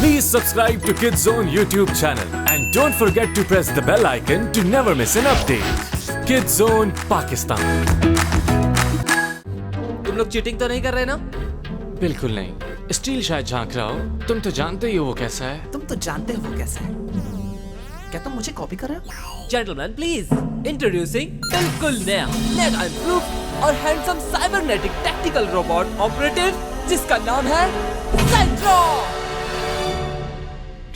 Please subscribe to Kids Zone YouTube channel and don't forget to press the bell icon to never miss an update. Kids Zone Pakistan. तुम लोग cheating तो नहीं कर रहे ना? बिल्कुल नहीं। स्टील शायद झांक रहा हो। तुम तो जानते ही हो वो कैसा है। तुम तो जानते हो वो कैसा है। क्या तुम मुझे कॉपी कर रहे हो? जेंटलमैन प्लीज इंट्रोड्यूसिंग बिल्कुल नया मेगा इम्प्रूव और handsome cybernetic tactical robot operative जिसका नाम है साइट्रो।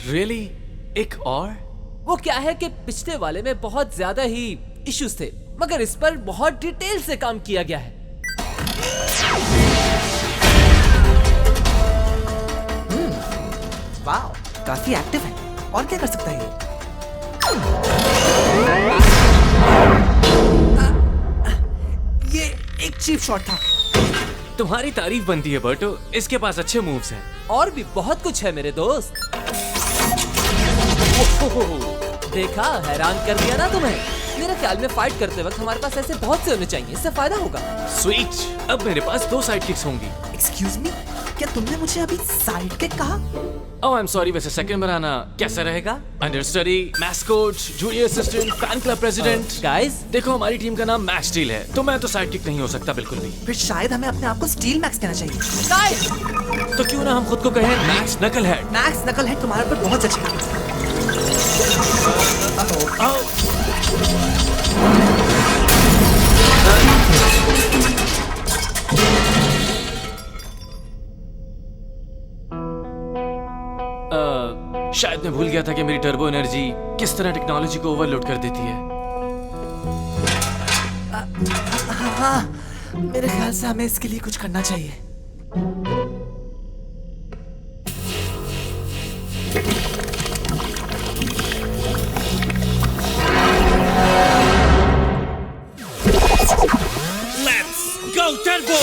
Really? एक और? वो क्या है कि पिछले वाले में बहुत ज्यादा ही इश्यूज थे, मगर इस पर बहुत डिटेल से काम किया गया है। वाओ, काफी एक्टिव है। और क्या कर सकता है ये एक चीप शॉट था। तुम्हारी तारीफ बनती है बर्टो, इसके पास अच्छे मूव्स हैं। और भी बहुत कुछ है मेरे दोस्त। देखा, हैरान कर दिया ना तुम्हें। मेरे ख्याल में फाइट करते वक्त हमारे पास ऐसे बहुत से होने चाहिए, इससे फायदा होगा। स्वीट, अब मेरे पास 2 साइड किक्स होंगी। एक्सक्यूज मी, क्या तुमने मुझे अभी साइड किक कहा? ओह आई एम सॉरी, वैसे सेकंड बनाना कैसा रहेगा? Understudy, mascot, junior assistant, fan club president. Guys देखो, हमारी टीम का नाम मैक्स स्टील है, तो मैं तो साइड किक नहीं हो सकता बिल्कुल भी। फिर शायद हमें अपने आप को स्टील मैक्स कहना चाहिए। गाइस, तो क्यों ना हम खुद को कहें मैक्स नकल हेड। मैक्स नकल है तुम्हारे पर बहुत अच्छी है। शायद मैं भूल गया था कि मेरी टर्बो एनर्जी किस तरह टेक्नोलॉजी को ओवरलोड कर देती है। हाँ, मेरे ख्याल से हमें इसके लिए कुछ करना चाहिए। Let's go turbo!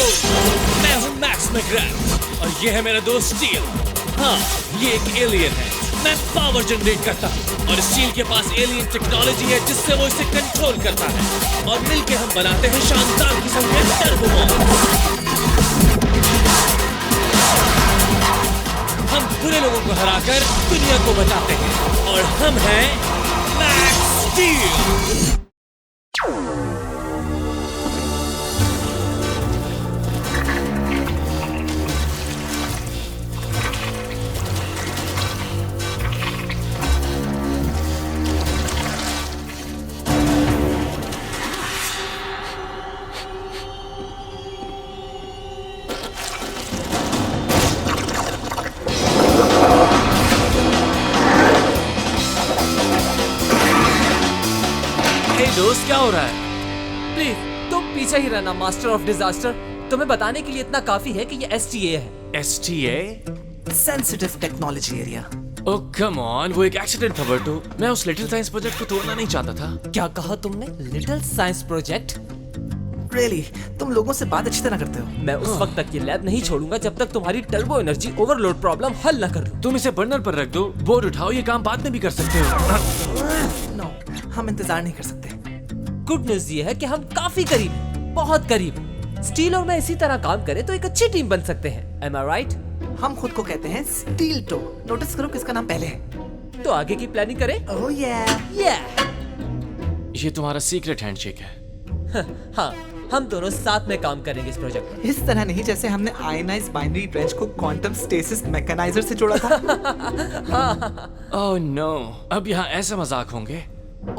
मैं हूँ मैक्स मैकग्राफ्ट और ये है मेरा दोस्त स्टील। हाँ, ये एक एलियन है। मैं पावर जनरेट करता हूँ और स्टील के पास एलियन टेक्नोलॉजी है जिससे वो इसे कंट्रोल करता है और मिलके हम बनाते हैं शानदार किस्म के टर्बो मॉन्स्टर। हम बुरे लोगों को हराकर दुनिया को बचाते हैं और हम हैं मैक्स स्टील। दोस्त, क्या हो रहा है? प्लीज तुम पीछे ही रहना मास्टर ऑफ डिजास्टर। तुम्हें बताने के लिए इतना काफी है कि ये STA है। STA? Sensitive technology area. Oh come on, वो एक एक्सीडेंट था बर्टो। मैं उस लिटिल साइंस प्रोजेक्ट को तोड़ना नहीं चाहता था। क्या कहा तुमने? Little science project? रियली, तुम लोगों से बात अच्छी तरह करते हो। मैं उस वक्त तक ये लैब नहीं छोड़ूंगा जब तक तुम्हारी टर्बो एनर्जी ओवरलोड प्रॉब्लम हल न कर लूं। तुम इसे बर्नर पर रख दो, बोर्ड उठाओ, ये काम बाद में भी कर सकते हो। नो, हम इंतजार नहीं कर सकते। गुड न्यूज़ ये है कि हम काफी करीब हैं, बहुत करीब। स्टील और मैं इसी तरह काम करें तो एक अच्छी टीम बन सकते हैं। Am I right? हम खुद को कहते हैं स्टील टो। नोटिस करो किसका नाम पहले है। तो आगे की प्लानिंग करें? ओह ये तुम्हारा सीक्रेट हैंडशेक है। हाँ, हम दोनों साथ में काम करेंगे इस प्रोजेक्ट पर। इस तरह नहीं जैसे हमने आयनाइज बाइनरी ब्रांच को क्वांटम स्टेसिस मैकेनाइजर से जोड़ा था। ओह नो, अब यहाँ ऐसे मजाक होंगे।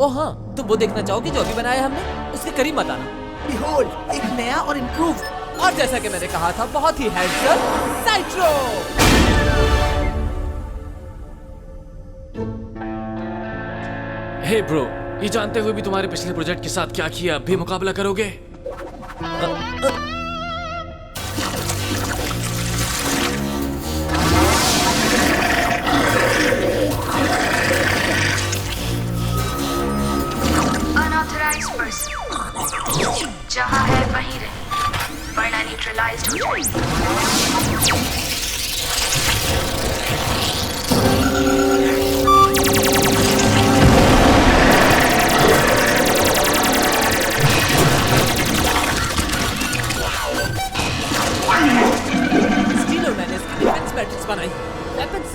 ओह हाँ, तुम वो देखना चाहोगे जो अभी बनाया हमने? उसके करीब मत आना। Behold, एक नया और इम्प्रूव और जैसा कि मैंने कहा था, बहुत ही हैंडसम साइट्रो। हे ब्रो, ये जानते हुए भी तुम्हारे पिछले प्रोजेक्ट के साथ क्या किया, अब भी मुकाबला करोगे? अनऑथराइज्ड पर्सन जहाँ है वहीं रहे, वरना न्यूट्रलाइज्ड हो जाएगी।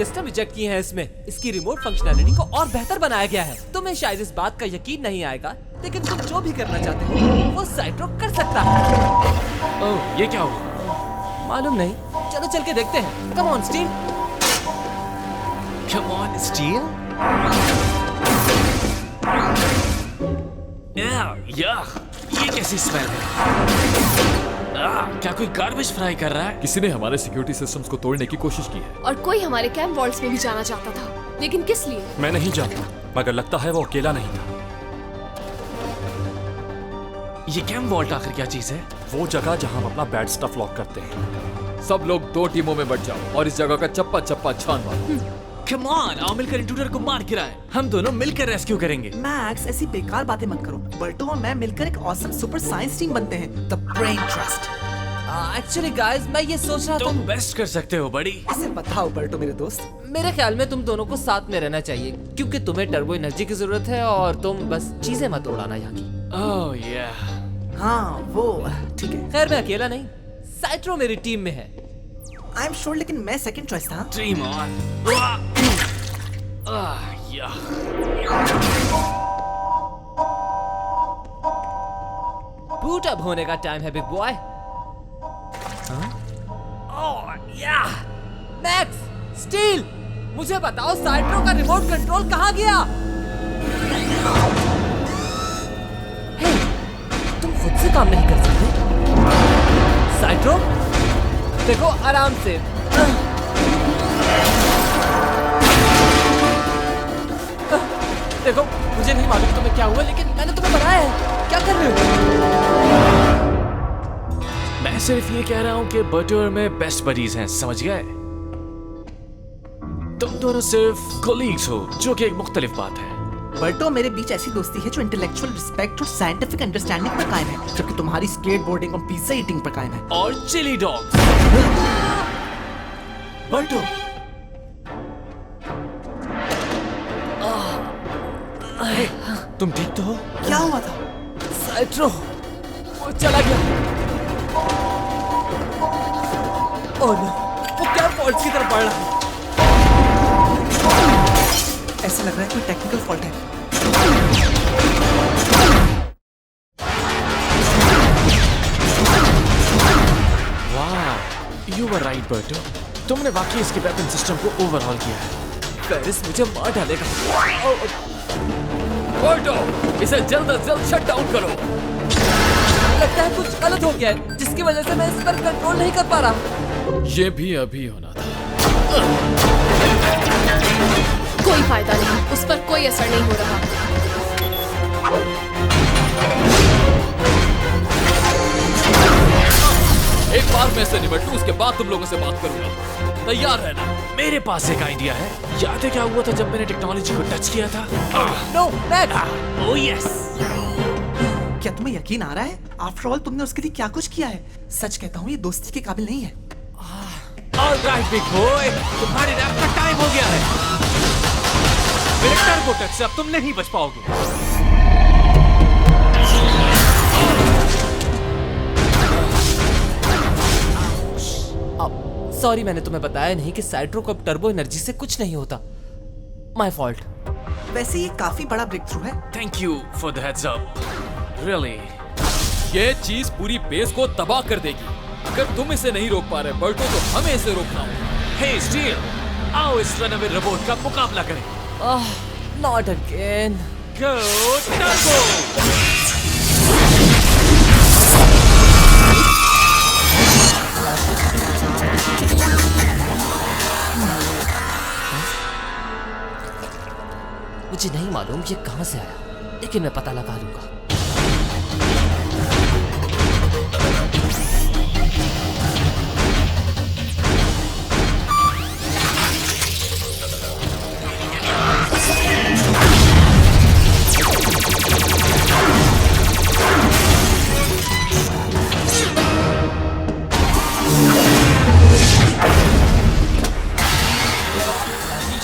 सिस्टम इजेक्ट किए हैं इसमें। इसकी रिमोट फंक्शनैलिटी को और बेहतर बनाया गया है। तुम्हें शायद इस बात का यकीन नहीं आएगा, लेकिन तुम जो भी करना चाहते हो वो साइट्रो कर सकता है। ओह, ये क्या हुआ? मालूम नहीं, चलो चल के देखते हैं। Come on steel. Come on, Steel. याह, ये कैसी स्मेल है? क्या कोई गार्बेज फ्राई कर रहा है? किसी ने हमारे सिक्योरिटी सिस्टम्स को तोड़ने की कोशिश की है। और कोई हमारे कैंप वॉल्स में भी जाना चाहता था, लेकिन किस लिए? मैं नहीं जानता, मगर लगता है वो अकेला नहीं था। ये कैंप वॉल्ट आखिर क्या चीज है? वो जगह जहां हम अपना बैड स्टफ लॉक करते हैं। सब लोग 2 टीमों में बट जाओ और इस जगह का चप्पा चप्पा छान मारो। Come on, आओ मिलकर इंट्रूडर को मार गिराएं। हम दोनों मिलकर रेस्क्यू करेंगे। मैक्स, ऐसी बेकार बातें मत करो। बर्टो और मैं मिलकर एक ऑसम सुपर साइंस टीम बनते हैं, the brain trust. Actually guys, मैं ये सोच रहा था तुम बेस्ट कर सकते हो बड़ी। इसे बताओ बर्टो मेरे दोस्त। मेरे ख्याल में तुम दोनों को साथ में रहना चाहिए, क्योंकि तुम्हें टर्बो एनर्जी की जरूरत है और तुम बस चीजें मत उड़ाना यहाँ की। ओह या। हाँ वो ठीक है। खैर, मैं अकेला नहीं, साइट्रो मेरी टीम में है। आई एम श्योर, लेकिन मैं सेकंड चॉइस था। Dream on. या। बूट अप होने का टाइम है बिग बॉय। ओह या। मैक्स, स्टील, मुझे बताओ साइट्रो का रिमोट कंट्रोल कहाँ गया? हे, तुम खुद से काम नहीं कर सकते? साइट्रो, देखो आराम से। देखो, मुझे नहीं मालूम तुम्हें क्या हुआ, लेकिन मैंने तुम्हें बनाया है। क्या कर रहे हो? मैं सिर्फ ये कह रहा हूँ कि बर्टो और मैं बेस्ट बडीज हैं, समझ गए? तुम दोनों सिर्फ कोलीग्स हो, जो कि एक मुख्तलिफ बात है। बर्टो, मेरे बीच ऐसी दोस्ती है जो इंटेलेक्चुअल रिस्पेक्ट और साइंटिफिक अंडरस्टैंडिंग पर कायम है, जबकि तुम्हारी स्केटबोर्डिंग और पिज्जा ईटिंग पर कायम है। और चिली डॉग्स। बर्टो, तुम ठीक तो हो? क्या हुआ था? साइट्रो, वो चला गया। ओह नो, वो क्या फॉल्ट की तरफ बढ़ रहा है? ऐसा लग रहा है कोई टेक्निकल फॉल्ट है। वाह, यू वर राइट बर्टो। तुमने वाकई इसके वेपन सिस्टम को ओवरहॉल किया है। पेरिस मुझे मार डालेगा। बर्टो, इसे जल्द से जल्द शट डाउन करो। लगता है कुछ गलत हो गया है, जिसकी वजह से मैं इस पर कंट्रोल नहीं कर पा रहा। ये भी अभी होना था। कोई फायदा नहीं, उस पर कोई असर नहीं हो रहा। एक बार मैं इससे निपट लूं, उसके बाद तुम लोगों से बात करूंगा। तैयार रहना। मेरे पास एक आइडिया है। याद है क्या हुआ था जब मैंने टेक्नोलॉजी को टच किया था? No, Max. Oh yes. क्या तुम्हें यकीन आ रहा है? आफ्टर ऑल तुमने उसके लिए क्या कुछ किया है। सच कहता हूँ, ये दोस्ती के काबिल नहीं है। ऑलराइट बिग बॉय, तुम्हारे रैप का टाइम हो गया है। मेरे टर्बो टच से अब तुम नहीं बच पाओगे। सॉरी, मैंने तुम्हें बताया नहीं कि साइट्रो को अब टर्बो एनर्जी से कुछ नहीं होता। My fault. वैसे ये काफी बड़ा ब्रेक थ्रू है। Thank you for the heads up. Really. ये चीज पूरी बेस को तबाह कर देगी। अगर तुम इसे नहीं रोक पा रहे बर्टो, तो हमें इसे रोकना होगा। हे स्टील, आओ इस रनअवे रोबोट का मुकाबला करें। Not again. Go turbo. मुझे नहीं मालूम ये कहां से आया, लेकिन मैं पता लगा लूंगा।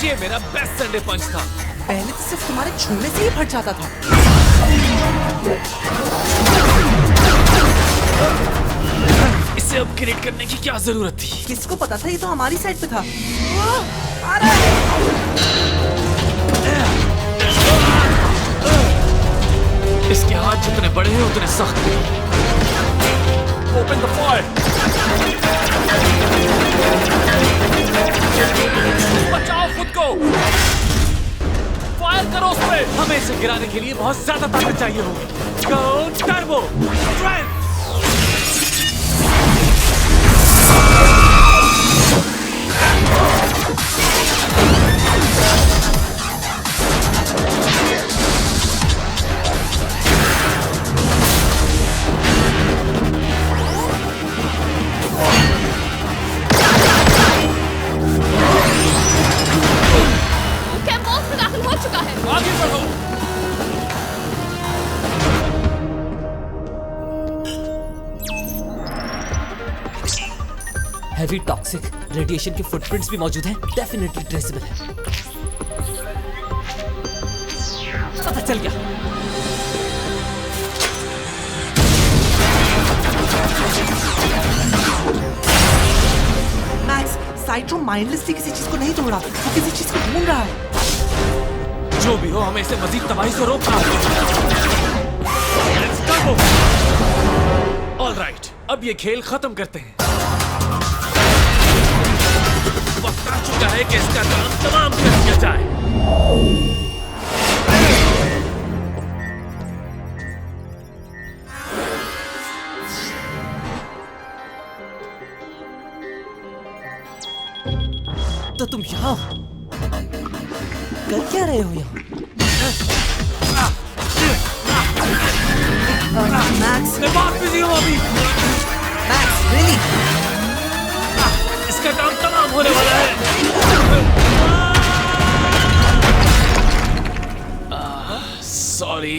ये मेरा बेस्ट संडे पंच था। पहले तो सिर्फ तुम्हारे छूने से ही फट जाता था। इससे इसे अपग्रेड करने की क्या जरूरत थी? किसको पता था ये तो हमारी साइड पे था। इसके हाथ जितने बड़े हैं उतने सख्त हैं। Open the fire. बचाओ खुद को। फायर करो उस पे। हमें इसे गिराने के लिए बहुत ज्यादा ताकत चाहिए होगी। गो टर्बो स्ट्रेंथ। कैम्प में दाखिल हो चुका है। आगे बढ़ो। हैवी टॉक्सिक रेडिएशन के फुटप्रिंट्स भी मौजूद हैं। डेफिनेटली ट्रेसेबल है। पता चल गया। मैक्स, साइट्रो माइंडलेसली किसी चीज को नहीं तोड़ा, वो किसी चीज को ढूंढ रहा है। जो भी हो, हमें इसे मजीद तबाही से रोकना होगा। ऑलराइट, अब ये खेल खत्म करते हैं। वक्त आ चुका है कि इसका काम तमाम कर दिया जाए। तो तुम यहाँ हो? कर क्या रहे हो यहाँ? मैक्स, मैं बहुत बिजी हूँ अभी। Max, really? इसका काम तमाम होने वाला है। सॉरी,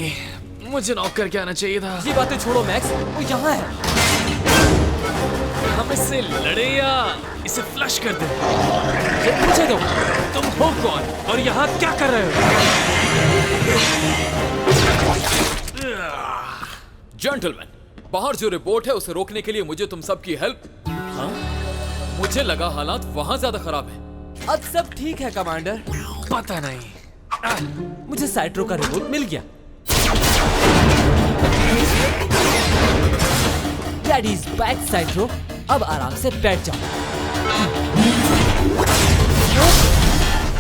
मुझे नॉक करके आना चाहिए था। ये बातें छोड़ो मैक्स, वो यहाँ है। हम इससे लड़े या इसे फ्लश कर दें? ये मुझे दो। तुम हो कौन और यहाँ क्या कर रहे हो? जेंटलमैन, बाहर जो रिपोर्ट है उसे रोकने के लिए मुझे तुम सबकी हेल्प। हाँ? मुझे लगा हालात वहां ज्यादा खराब है। अब सब ठीक है कमांडर। पता नहीं। मुझे साइट्रो का रिपोर्ट मिल गया। डैडी इज बैक साइट्रो। अब आराम से बैठ जाओ।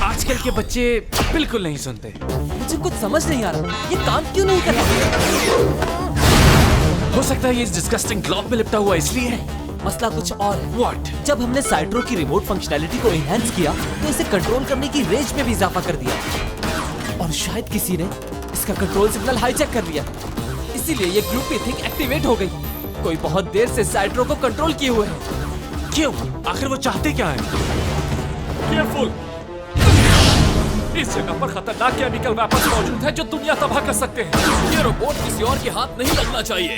आजकल के बच्चे बिल्कुल नहीं सुनते। मुझे कुछ समझ नहीं आ रहा, ये काम क्यों नहीं कर रहा? हो सकता है ये इस डिस्गस्टिंग ग्लोब में लिपटा हुआ इसलिए है। मसला कुछ और है। What? जब हमने साइट्रो की रिमोट फंक्शनैलिटी को एनहांस किया तो इसे कंट्रोल करने की रेंज में भी इजाफा कर दिया, और शायद किसी ने इसका कंट्रोल सिग्नल हाईजैक कर लिया। इसीलिए ये ग्लूपी थिंग एक्टिवेट हो गई। कोई बहुत देर से साइट्रो को कंट्रोल किए हुए है। क्यों? आखिर वो चाहते क्या है? केयरफुल। इस जगह पर खतरनाक केमिकल वेपन्स मौजूद है जो दुनिया तबाह कर सकते हैं। ये रोबोट किसी और के हाथ नहीं लगना चाहिए।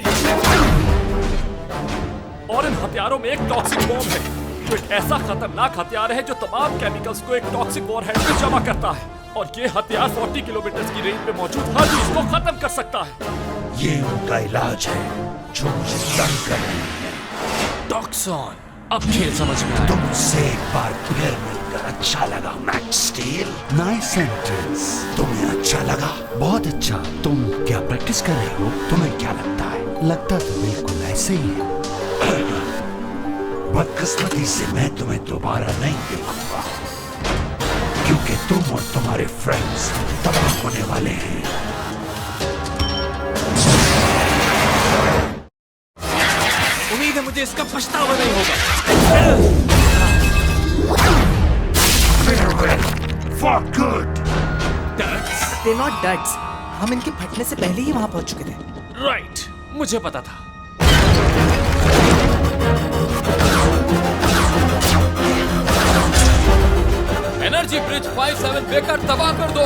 और इन हथियारों में एक टॉक्सिक बॉम्ब है, जो एक ऐसा खतरनाक हथियार है जो तमाम केमिकल्स को एक टॉक्सिक वॉरहेड में जमा करता है। और ये हथियार 40 किलोमीटर की रेंज में मौजूद हर चीज को खत्म कर सकता है। ये उनका इलाज है जो मुझे तंग कर रही है। टॉक्सॉन, अब खेल समझ में आया। तुमसे एक बार फिर मिलकर अच्छा लगा मैक्स स्टील। Nice sentence. तुम्हें अच्छा लगा? बहुत अच्छा। तुम क्या प्रैक्टिस कर रहे हो? तुम्हें क्या लगता है? लगता तो बिल्कुल ऐसे ही है। बदकिस्मती से मैं तुम्हें दोबारा नहीं देखूंगा, क्योंकि तुम और तुम्हारे फ्रेंड्स तबाह होने वाले हैं। उम्मीद है मुझे इसका पछतावा नहीं होगा। For good. They're not duds. हम इनके फटने से पहले ही वहां पहुंच चुके थे। राइट, मुझे पता था। एनर्जी ब्रिज 57 बेकार तबाह कर दो।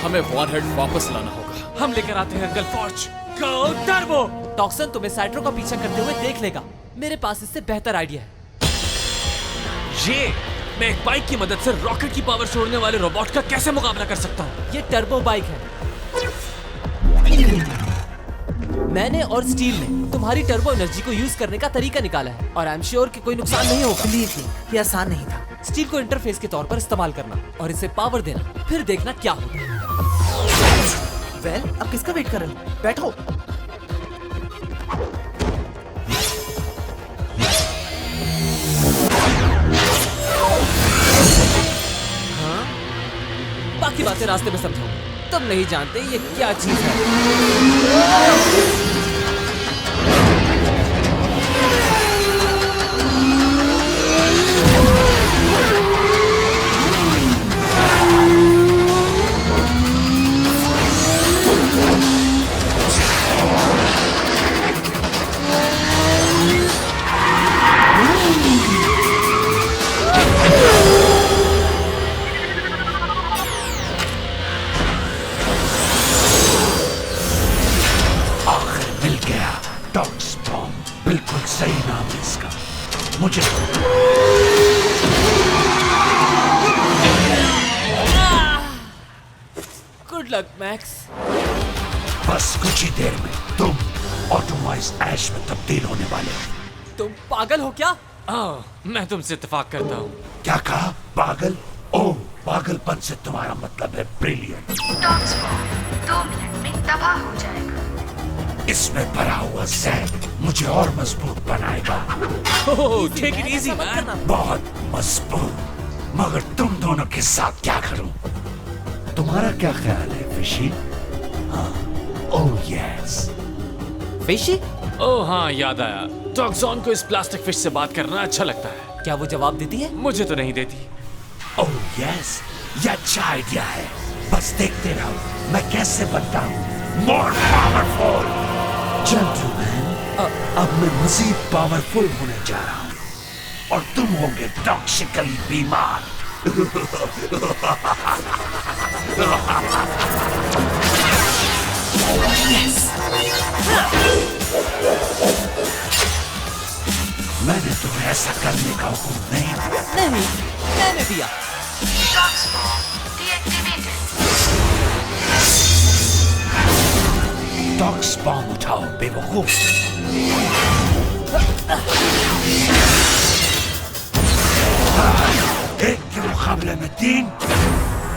हमें वॉरहेड वापस लाना होगा। हम लेकर आते हैं अंकल फॉर्ज। गो टर्बो। टॉक्सन तुम्हें साइट्रो का पीछा करते हुए देख लेगा। मेरे पास इससे बेहतर आइडिया है। ये मैं एक बाइक की मदद से रॉकेट की पावर छोड़ने वाले रोबोट का कैसे मुकाबला कर सकता हूँ? ये टर्बो बाइक है। मैंने और स्टील ने तुम्हारी टर्बो एनर्जी को यूज करने का तरीका निकाला है और आई एम श्योर कि कोई नुकसान नहीं होगा। बिलीव मी, ये आसान नहीं था। स्टील को इंटरफेस के तौर पर इस्तेमाल करना और इसे पावर देना, फिर देखना क्या होता है। वेल, अब किसका वेट कर रहे हो? बैठो। बाकी बातें रास्ते में समझाऊंगा। तुम नहीं जानते ये क्या चीज है। बिल्कुल सही नाम है इसका। मुझे गुड लक मैक्स। बस कुछ ही देर में तुम ऑटोमाइज ऐश में तब्दील होने वाले हो। तुम पागल हो क्या? मैं तुमसे इत्तेफाक करता हूँ। क्या कहा? पागल? ओह, पागलपन से तुम्हारा मतलब है ब्रिलियंट। टॉक्सफॉर्म 2 मिनट में तबाह हो जाएगा। इसमें भरा हुआ जहर मुझे और मजबूत बनाएगा। Take it easy man. बहुत मजबूत। मगर तुम दोनों के साथ क्या करूं? तुम्हारा क्या ख्याल है फिशी? हाँ, ओह यस। फिशी? ओह हाँ, याद आया। टॉक्सॉन को इस प्लास्टिक फिश से बात करना अच्छा लगता है। क्या वो जवाब देती है? मुझे तो नहीं देती। ओह यस, ये अच्छा आइडिया है। बस देखते रहो मैं कैसे बनता हूँ मोर पावरफुल। जेंटलमैन, अब मैं मजीद पावरफुल होने जा रहा हूँ और तुम होगे टॉक्सिकली बीमार। मैंने तुम्हें ऐसा करने का हुक्म नहीं दिया। नहीं, मैंने दिया। टॉक्सफॉर्म डीएक्टिवेटेड। टॉक्स बॉम्ब उठाओ बेवकूफ। एक के मुकाबले में 3।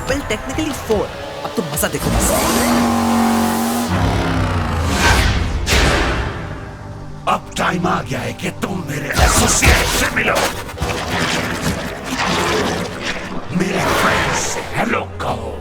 Well, technically 4। अब तो मजा देखो बस। अब टाइम आ गया है कि तुम मेरे एसोसिएट से मिलो। मेरे फ्रेंड्स से हेलो कहो।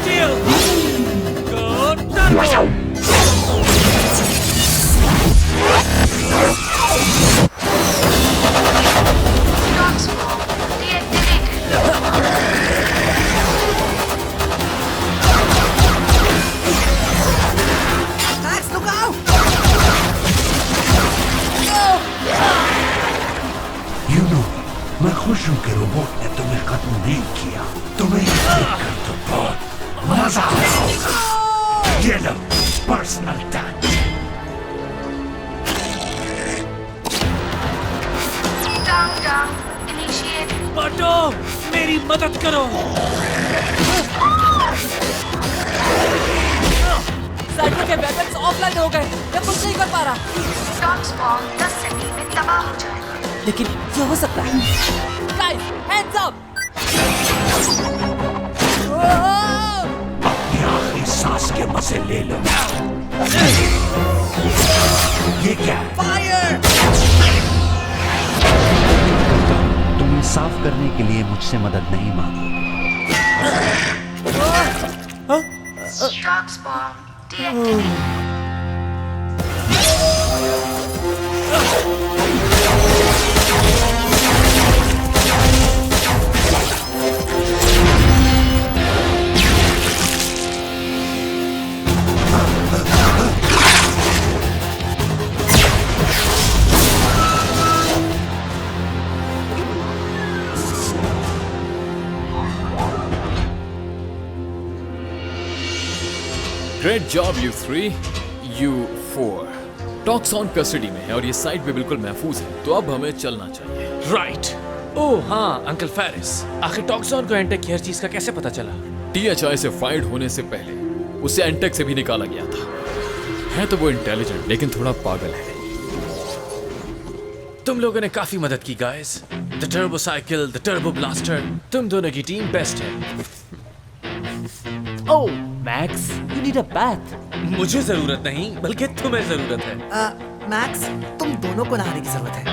Steel, go turbo. Toxform deactivated. Max, look out! You know, मैं खुश हूँ कि रोबोट ने तुम्हें खत्म नहीं किया। तुम्हें ये देखकर तो बहुत मजा आया होगा। ये लो, पर्सनल टच। Countdown initiated. बटो, मेरी मदद करो। साइकिल के वेपन्स ऑफलाइन हो गए। मैं कुछ नहीं कर पा रहा। टॉक्सफॉर्म 10 सेकंड में तबाह हो जाएगा। लेकिन ये हो सकता है। Guys, hands up! अपनी आखिरी सांस के मजे ले लो। ये क्या है? फायर! तुम साफ करने के लिए मुझसे मदद नहीं मांगी। Toxform deactivated. Great job you 3, you 4। Toxon custody में है और ये साइट भी बिल्कुल महफूज है, तो अब हमें चलना चाहिए। राइट। ओह हाँ अंकल फेरिस, आखिर टॉक्सॉन को एंटेक की हर चीज का कैसे पता चला? THI से फाइट होने से पहले उसे एंटेक से भी निकाला गया था। है तो वो इंटेलिजेंट लेकिन थोड़ा पागल है। तुम लोगों ने काफी मदद की guys. The turbo cycle, the turbo blaster, तुम दोनों की टीम बेस्ट है। ओह मैक्स, यू नीड अ बैथ। मुझे जरूरत नहीं बल्कि तुम्हें जरूरत है। मैक्स, तुम दोनों को नहाने की जरूरत है।